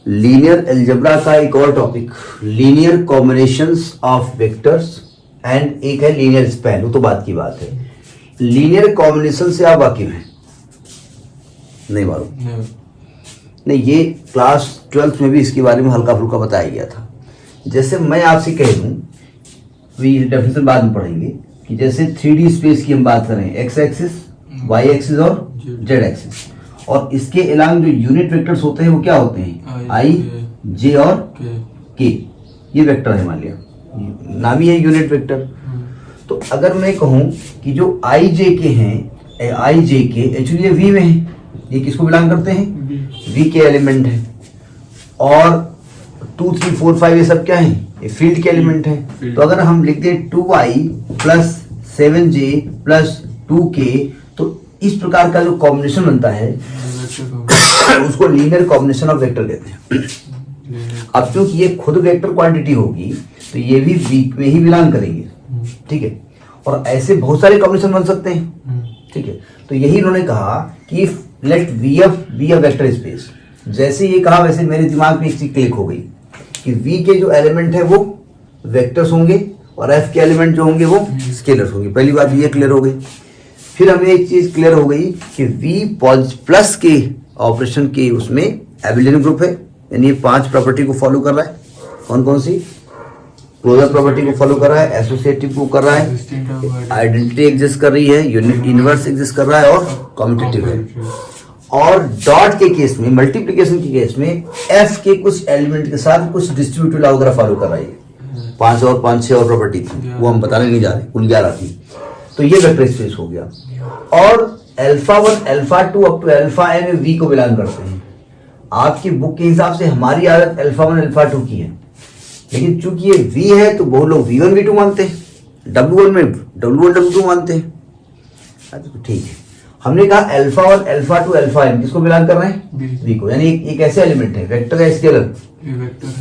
Linear algebra का एक और topic, linear combinations of vectors and एक है लीनियर स्पैन। वो तो बात की बात है। लीनियर कॉम्बिनेशन से आप वाकिफ हैं? नहीं मालूम? नहीं, ये क्लास 12th में भी इसके बारे में हल्का फुल्का बताया गया था। जैसे मैं आपसे कह दूं, ये डेफिनेशन बाद में पढ़ेंगे, कि जैसे 3D स्पेस की हम बात करें, एक्स एक्सिस, वाई एक्सिस और जेड एक्सिस, और इसके अलांग जो यूनिट वेक्टर्स होते हैं वो क्या होते हैं? आई, जे और के। ये वेक्टर है, मान लिया नाम ही है यूनिट वेक्टर। तो अगर मैं कहूं कि जो आई जे के हैं, आई जे के एक्चुअली ये वी में है, ये किसको बिलोंग करते हैं? वी के एलिमेंट है। और 2, 3, 4, 5 ये सब क्या है? ये फील्ड के एलिमेंट है। तो अगर हम लिख दें 2i plus 7j plus 2k, तो इस प्रकार का जो कॉम्बिनेशन बनता है उसको लीनियर कॉम्बिनेशन ऑफ वेक्टर कहते हैं। अब क्योंकि ये खुद वेक्टर क्वांटिटी होगी तो ये भी वीक में ही बिलोंग करेंगे, ठीक है। और ऐसे बहुत सारे कॉम्बिनेशन बन सकते हैं, ठीक है। तो यही उन्होंने कहा कि let VF be a vector space. जैसे ये कहा वैसे मेरे दिमाग में एक चीज क्लिक हो गई कि V के जो एलिमेंट है वो वेक्टर्स होंगे और F के एलिमेंट जो होंगे वो स्केलर्स होंगे। पहली बात ये क्लियर हो गई। फिर हमें एक चीज क्लियर हो गई कि V प्लस के ऑपरेशन के उसमें एबिलियन ग्रुप है, यानी ये 5 प्रॉपर्टी को फॉलो कर रहा है। कौन कौन सी? क्लोजर प्रॉपर्टी को फॉलो कर रहा है, एसोसिएटिव को कर रहा है, आइडेंटिटी एग्जिस्ट कर रही है, यूनिट इनवर्स एग्जिस्ट कर रहा है और कॉम्पिटिटिव है। और डॉट के केस में, मल्टीप्लिकेशन के केस में एफ के कुछ एलिमेंट के साथ कुछ डिस्ट्रीब्यूटिव लॉ वगैरह फॉलो कर रहा है। 5 और 5-6 और प्रॉपर्टी थी, वो हम बताने नहीं जा रहे, कुल 11 थी। तो ये वेक्टर स्पेस हो गया। और alpha 1 alpha 2 up to alpha N V को बिलोंग करते हैं। आपकी बुक के हिसाब से हमारी आदत अल्फा 1 अल्फा 2 की है, लेकिन चूंकि ये वी है तो बहुत लोग V1 V2 मानते हैं, W1 में W1 W2 मानते हैं। अच्छा तो ठीक है, हमने कहा अल्फा 1 अल्फा 2 अल्फा एन किसको बिलोंग कर रहे हैं? V को। यानी एक ऐसे एलिमेंट है, वेक्टर है, स्केलर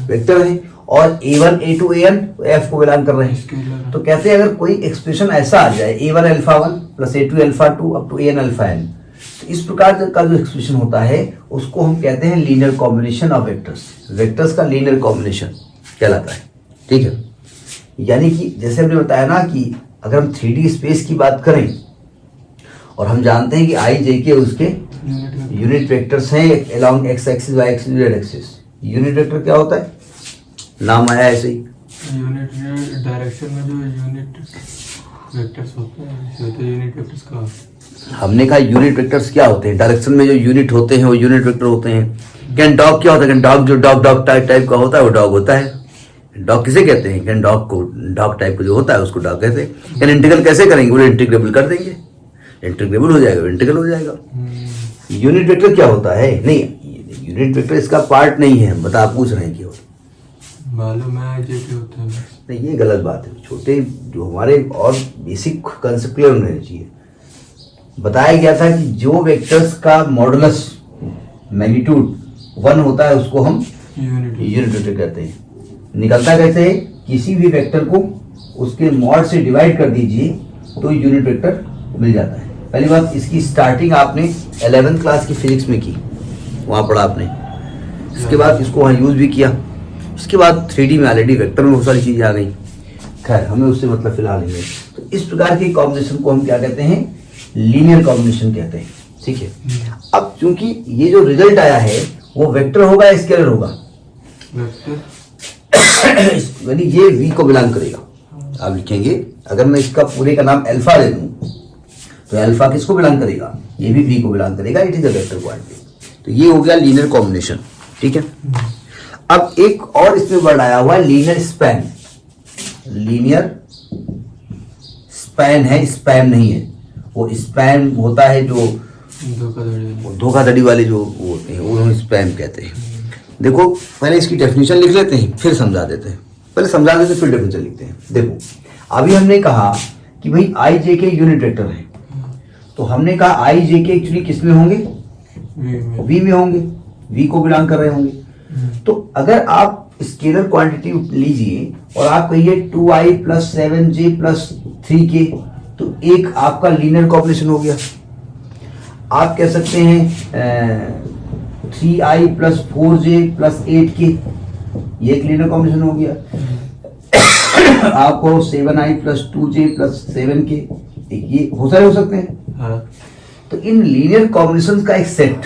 वेक्टर है। और A1 A2 AN F को बिलोंग कर रहे हैं। तो कहते हैं अगर कोई एक्सप्रेशन ऐसा आ जाए A1 alpha 1 plus A2 alpha 2 up to AN alpha N, तो इस प्रकार का जो एक्सप्रेशन होता है उसको हम कहते हैं linear combination of vectors. Vectors का लीनियर कॉम्बिनेशन कहलाता है, ठीक है। यानी कि जैसे हमने बताया ना कि अगर हम 3D स्पेस की बात करें और हम जानते हैं कि आई जे के उसके यूनिट वेक्टर्स हैं along X axis Y axis Z axis. Unit vector क्या होता है? नाम आया ऐसे ही, यूनिट डायरेक्शन में जो यूनिट वेक्टर्स होते हैं, तो यूनिट वेक्टर्स का हमने कहा यूनिट वेक्टर्स क्या होते हैं? डायरेक्शन में जो यूनिट होते हैं वो यूनिट वेक्टर होते हैं। कैन डॉग क्या होता है? कैन डॉग जो डॉग टाइप का होता है वो डॉग होता है। डॉग किसे कहते हैं? कैन डॉग को, डॉग टाइप का जो होता है उसको डॉग कहते हैं। कैन इंटीग्रल कैसे करेंगे? वो इंटीग्रेबल कर देंगे, इंटीग्रेबल हो जाएगा, इंटीग्रल हो जाएगा। यूनिट वेक्टर क्या होता है? नहीं, यूनिट वेक्टर इसका पार्ट नहीं है, बता पूछ रहे हैं कि मालूम है जैसे होते हैं। नहीं, ये गलत बात है। छोटे जो हमारे और बेसिक कंसेप्ट क्लियर होने चाहिए। बताया गया था कि जो वेक्टर्स का मॉडुलस मैग्नीट्यूड 1 होता है उसको हम यूनिट वेक्टर कहते हैं। निकलता कैसे है? किसी भी वेक्टर को उसके मॉड से डिवाइड कर दीजिए तो यूनिट वेक्टर मिल जाता है। पहली बात, इसकी स्टार्टिंग आपने 11th क्लास की फिजिक्स में की, वहाँ पढ़ा आपने। इसके बाद इसको वहाँ यूज भी किया। इसके बाद 3D में ऑलरेडी वेक्टर में बहुत सारी चीजें आ गई। खैर हमें उससे मतलब फिलहाल नहीं है। तो इस प्रकार के कॉम्बिनेशन को हम क्या कहते हैं? लीनियर कॉम्बिनेशन कहते हैं, ठीक है। अब चूंकि ये जो रिजल्ट आया है वो वेक्टर होगा या स्केलर होगा? यानी ये V को बिलोंग करेगा। आप लिखेंगे, अगर मैं इसका पूरे का नाम अल्फा दे दूं तो अल्फा किसको बिलोंग करेगा? ये भी V को बिलोंग करेगा। It is a vector quantity. तो ये हो गया लीनियर कॉम्बिनेशन, ठीक है। अब एक और इसमें वर्ड आया हुआ है लीनियर स्पैन। लीनियर स्पैन है, स्पैम नहीं है। वो स्पैम होता है जो धोखाधड़ी वाले जो होते हैं वो स्पैम कहते हैं। देखो पहले इसकी डेफिनेशन लिख लेते हैं फिर समझा देते हैं। पहले समझा देते फिर डेफिनेशन लिखते हैं। देखो अभी हमने कहा कि भाई आई जे के यूनिट वेक्टर है, तो हमने कहा आई जे के एक्चुअली किस में होंगे? वी में होंगे, वी को बिलोंग कर रहे होंगे। तो अगर आप स्केलर क्वांटिटी लीजिए और आप कहिए 2i plus 7j plus 3k, तो एक आपका लीनियर कॉम्बिनेशन हो गया। आप कह सकते हैं 3i plus 4j plus 8k, ये एक लीनियर कॉम्बिनेशन हो गया। आपको 7i plus 2j plus 7k, एक ये हो सकते हैं। हाँ। तो इन लीनियर कॉम्बिनेशन का एक सेट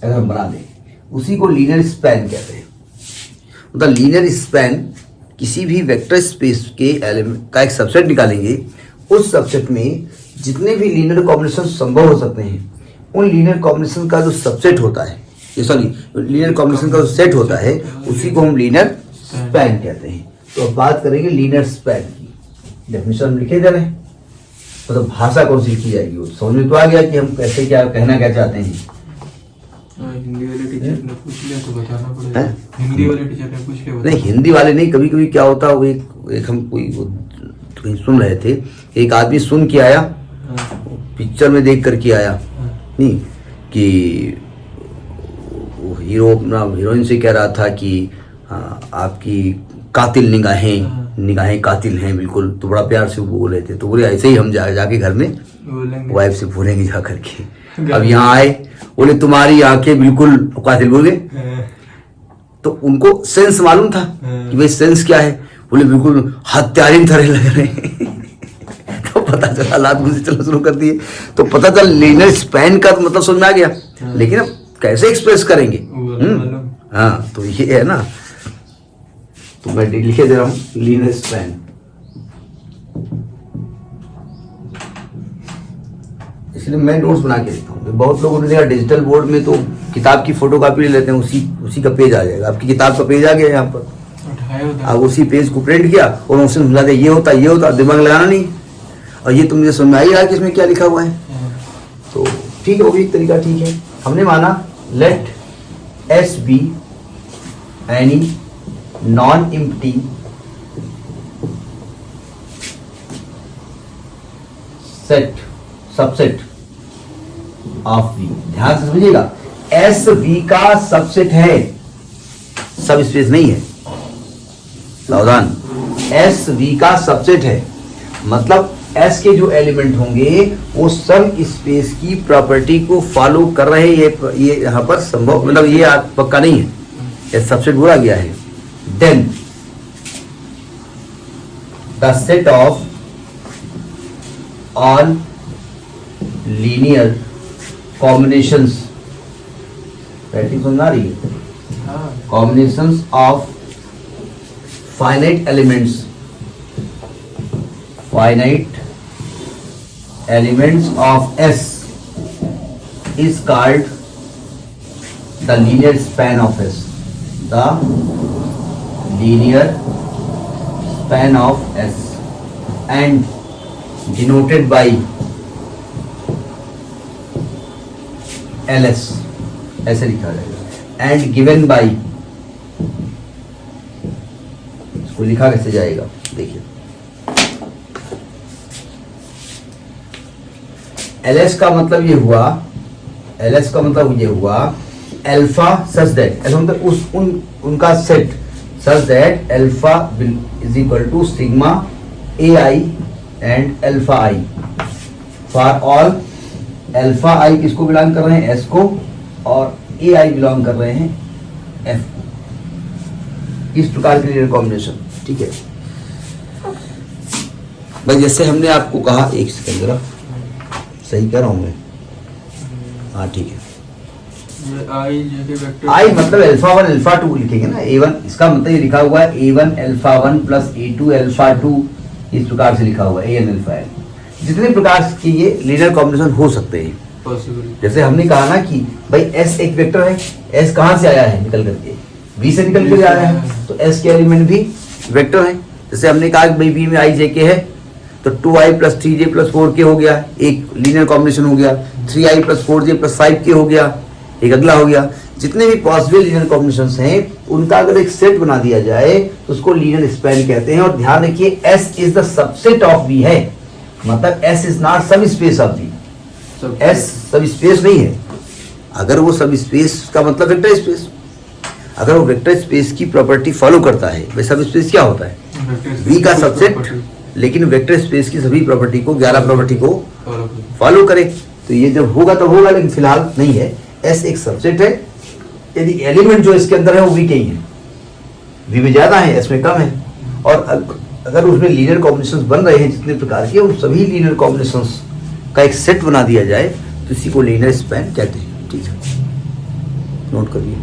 अगर हम बना दें, उसी को लीनियर स्पैन कहते हैं। मतलब लीनियर स्पैन किसी भी वेक्टर स्पेस के एलिमेंट का एक सबसेट निकालेंगे, उस सबसेट में जितने भी लीनियर कॉम्बिनेशन संभव हो सकते हैं, उन लीनियर कॉम्बिनेशन का जो सबसेट होता है, लीनियर कॉम्बिनेशन का जो सेट होता है, उसी को हम लीनियर स्पैन कहते हैं। तो अब बात करेंगे लीनियर स्पैन की। डेफिनेशन हम लिखे दे रहे हैं, मतलब भाषा कौन सी लिखी जाएगी, वो समझ में तो आ गया कि हम कैसे क्या कहना क्या चाहते हैं। हिंदी वाले टीचर ने पूछ लिया तो बताना पड़ेगा। हिंदी वाले टीचर ने पूछ लिया नहीं, हिंदी वाले नहीं, कभी कभी क्या होता है, वो एक हम कोई कहीं सुन रहे थे, एक आदमी सुन के आया, पिक्चर में देख करके आया, नहीं कि हीरो अपना हीरोइन से कह रहा था कि आपकी कातिल निगाहें कातिल हैं बिल्कुल, तो बड़ा प्यार से वो बोले थे। तो बोले ऐसे ही हम जाके घर में वाइफ से बोलेंगे जा करके। अब यहाँ आए, बोले तुम्हारी आंखें बिल्कुल कातिल बोल गए। तो उनको सेंस मालूम था कि भाई सेंस क्या है, बोले बिल्कुल हत्यारिन तरह लग रहे हैं। तो पता चला हालात मुझे चलना शुरू कर दिए, तो पता चला लीनियर स्पैन का मतलब समझ में आ गया। लेकिन अब कैसे एक्सप्रेस करेंगे, हाँ, तो ये है ना। तो मैं लिखे दे रहा हूं लीनियर स्पैन। इसलिए मैं नोट्स बना के देता हूँ। बहुत लोगों ने देखा डिजिटल बोर्ड में तो किताब की फोटोकॉपी ले लेते हैं, उसी का पेज आ जाएगा। आपकी किताब का पेज आ गया यहाँ पर, आप उसी पेज को प्रिंट किया और उनसे समझा दिया ये होता, दिमाग लगाना नहीं। और ये तुम मुझे समझ में आई कि इसमें क्या लिखा हुआ है, तो ठीक है, वो भी एक तरीका ठीक है। हमने माना let S be any non empty set subset of V. ध्यान से समझिएगा, एस वी का सबसेट है, सब स्पेस नहीं है, सावधान। एस वी का सबसेट है, मतलब एस के जो एलिमेंट होंगे वो सब स्पेस की प्रॉपर्टी को फॉलो कर रहे हैं। ये यहां पर संभव, मतलब ये पक्का नहीं है, ये सबसेट बोला गया है। Then the set of all linear combinations, समझ आ रही है, combinations of finite elements of S is called the linear span of S. The linear span of S, and denoted by LS, ऐसे लिखा जाएगा। and given by, इसको लिखा कैसे जाएगा देखिए, LS का मतलब ये हुआ, LS का मतलब ये हुआ अल्फा सच दैट, मतलब उनका set such that alpha is equal to sigma AI and alpha I for all. Alpha I किसको बिलोंग कर रहे हैं, S को, और AI बिलोंग कर रहे हैं F को। इस प्रकार के लीनियर कॉम्बिनेशन, ठीक है भाई। जैसे हमने आपको कहा, एक सेकंड जरा, सही कह रहा हूं मैं, हाँ ठीक है। आई मतलब अल्फा 1 अल्फा 2 लिखेंगे ना, A1, इसका मतलब ये लिखा हुआ है A1 alpha 1 plus A2 alpha 2, इस प्रकार से लिखा हुआ है AN अल्फा N। जितने प्रकार के ये लीनियर कॉम्बिनेशन हो सकते हैं पॉसिबल। जैसे हमने कहा ना कि भाई S एक वेक्टर है, S कहाँ से आया है, निकल करके V से निकल कर आया है, तो S के एलिमेंट भी वेक्टर है। जैसे हमने कहा कि भाई V में I J K है, तो 2i plus 3j plus 4k हो गया, एक लीनियर कॉम्बिनेशन हो गया। 3i plus 4j plus 5k हो गया, एक अगला हो गया। जितने भी पॉसिबल लीनियर कॉम्बिनेशंस हैं, उनका अगर एक सेट बना दिया जाए तो उसको लीनियर स्पैन कहते हैं। और ध्यान रखिए, S is the subset of V है, मतलब S इज नॉट सब स्पेस ऑफ V। S सब स्पेस नहीं है। अगर वो सब स्पेस का मतलब वेक्टर स्पेस, अगर वो वेक्टर स्पेस की प्रॉपर्टी फॉलो करता है, भाई सब स्पेस क्या होता है, V का सबसेट, लेकिन वेक्टर स्पेस की सभी प्रॉपर्टी को, 11 प्रॉपर्टी को फॉलो करे, तो ये जब होगा तब होगा, लेकिन फिलहाल नहीं है। S एक सबसेट है, यदि एलिमेंट जो इसके अंदर है वो वी के ही है, वी में ज्यादा है, एस में कम है, और अगर उसमें लीनियर कॉम्बिनेशंस बन रहे हैं जितने प्रकार के, उन सभी लीनियर कॉम्बिनेशंस का एक सेट बना दिया जाए तो इसी को लीनियर स्पैन कहते हैं। ठीक है, नोट करिए।